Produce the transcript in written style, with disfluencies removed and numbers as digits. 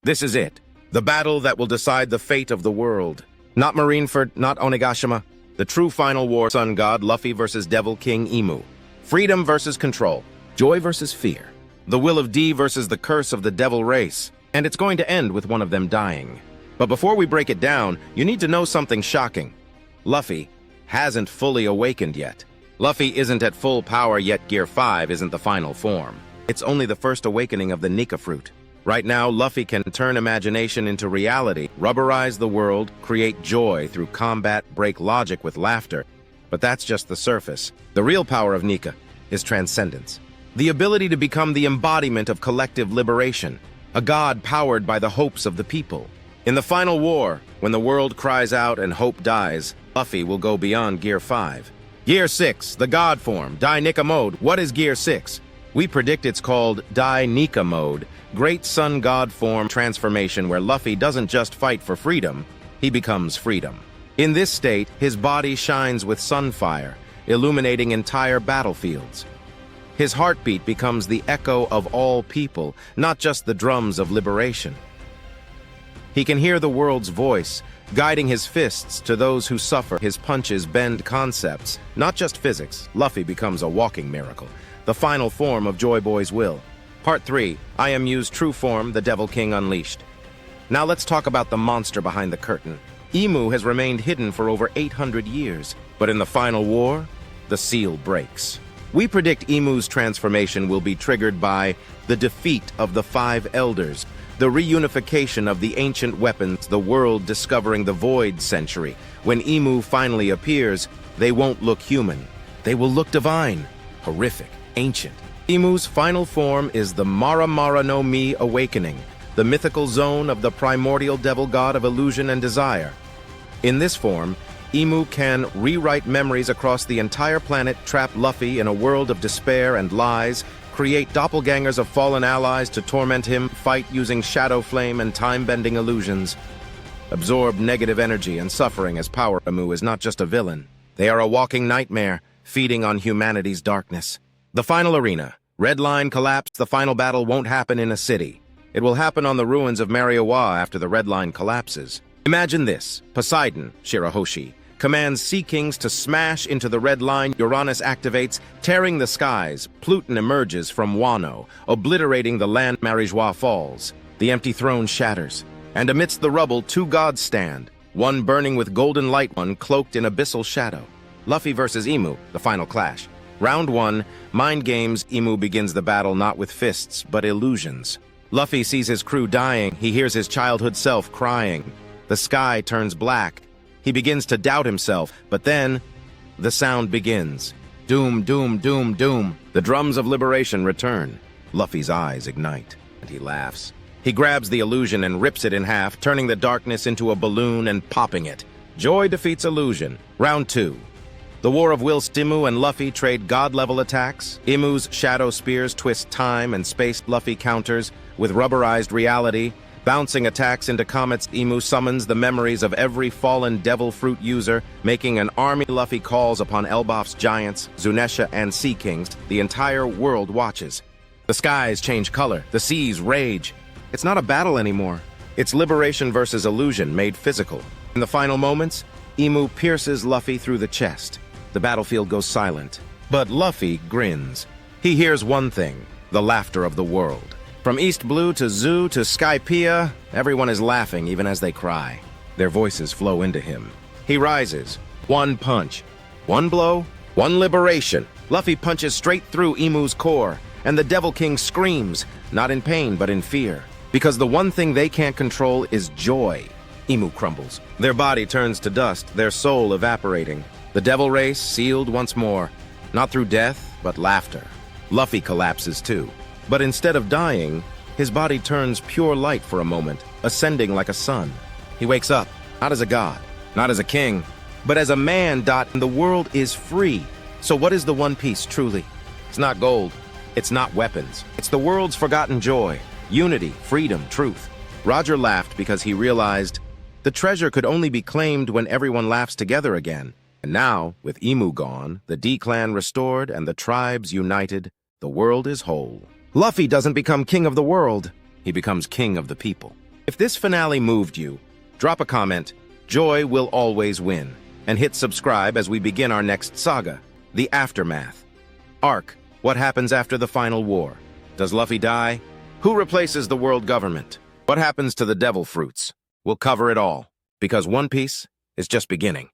This is it. The battle that will decide the fate of the world. Not Marineford, not Onigashima. The true final war, Sun God Luffy versus Devil King IMU. Freedom versus control. Joy versus fear. The will of D versus the curse of the devil race. And it's going to end with one of them dying. But before we break it down, you need to know something shocking. Luffy hasn't fully awakened yet. Luffy isn't at full power yet. Gear 5 isn't the final form. It's only the first awakening of the Nika fruit. Right now, Luffy can turn imagination into reality, rubberize the world, create joy through combat, break logic with laughter. But that's just the surface. The real power of Nika is transcendence. The ability to become the embodiment of collective liberation, a god powered by the hopes of the people. In the final war, when the world cries out and hope dies, Luffy will go beyond Gear 5. Gear 6, the god form, Dai Nika mode. What is Gear 6? We predict it's called Dai Nika mode, Great Sun God form transformation, where Luffy doesn't just fight for freedom, he becomes freedom. In this state, his body shines with sunfire, illuminating entire battlefields. His heartbeat becomes the echo of all people, not just the drums of liberation. He can hear the world's voice, guiding his fists to those who suffer. His punches bend concepts, not just physics. Luffy becomes a walking miracle, the final form of Joy Boy's will. Part 3, IMU's true form, the Devil King Unleashed. Now let's talk about the monster behind the curtain. IMU has remained hidden for over 800 years, but in the final war, the seal breaks. We predict IMU's transformation will be triggered by the defeat of the 5 elders, the reunification of the ancient weapons, the world discovering the Void Century. When IMU finally appears, they won't look human. They will look divine, horrific, ancient. IMU's final form is the Māra no Mi Awakening, the mythical zone of the primordial devil god of illusion and desire. In this form, IMU can rewrite memories across the entire planet, trap Luffy in a world of despair and lies, create doppelgangers of fallen allies to torment him, fight using shadow flame and time-bending illusions, absorb negative energy and suffering as power. IMU is not just a villain. They are a walking nightmare, feeding on humanity's darkness. The final arena. Red Line collapse. The final battle won't happen in a city. It will happen on the ruins of Mariawa after the Red Line collapses. Imagine this. Poseidon, Shirahoshi, commands Sea Kings to smash into the Red Line. Uranus activates, tearing the skies. Pluton emerges from Wano, obliterating the land. Mariawa falls. The empty throne shatters. And amidst the rubble, 2 gods stand, one burning with golden light, one cloaked in abyssal shadow. Luffy versus IMU, the final clash. Round 1, Mind Games. IMU begins the battle not with fists, but illusions. Luffy sees his crew dying. He hears his childhood self crying. The sky turns black. He begins to doubt himself, but then the sound begins. Doom, doom, doom, doom. The drums of liberation return. Luffy's eyes ignite, and he laughs. He grabs the illusion and rips it in half, turning the darkness into a balloon and popping it. Joy defeats illusion. Round 2. The War of Will. IMU and Luffy trade god-level attacks. IMU's shadow spears twist time and space. Luffy counters with rubberized reality, bouncing attacks into comets. IMU summons the memories of every fallen devil fruit user, making an army. Luffy calls upon Elbaf's giants, Zunisha, and Sea Kings. The entire world watches. The skies change color. The seas rage. It's not a battle anymore. It's liberation versus illusion made physical. In the final moments, IMU pierces Luffy through the chest. The battlefield goes silent, but Luffy grins. He hears one thing, the laughter of the world. From East Blue to Zoo to Skypiea, everyone is laughing even as they cry. Their voices flow into him. He rises. One punch. One blow. One liberation. Luffy punches straight through IMU's core, and the Devil King screams, not in pain but in fear. Because the one thing they can't control is joy. IMU crumbles. Their body turns to dust, their soul evaporating. The devil race sealed once more, not through death, but laughter. Luffy collapses too. But instead of dying, his body turns pure light for a moment, ascending like a sun. He wakes up, not as a god, not as a king, but as a man. And the world is free. So what is the One Piece truly? It's not gold. It's not weapons. It's the world's forgotten joy, unity, freedom, truth. Roger laughed because he realized the treasure could only be claimed when everyone laughs together again. And now, with IMU gone, the D-Clan restored, and the tribes united, the world is whole. Luffy doesn't become king of the world. He becomes king of the people. If this finale moved you, drop a comment, joy will always win, and hit subscribe as we begin our next saga, The Aftermath. Arc, what happens after the final war? Does Luffy die? Who replaces the world government? What happens to the devil fruits? We'll cover it all, because One Piece is just beginning.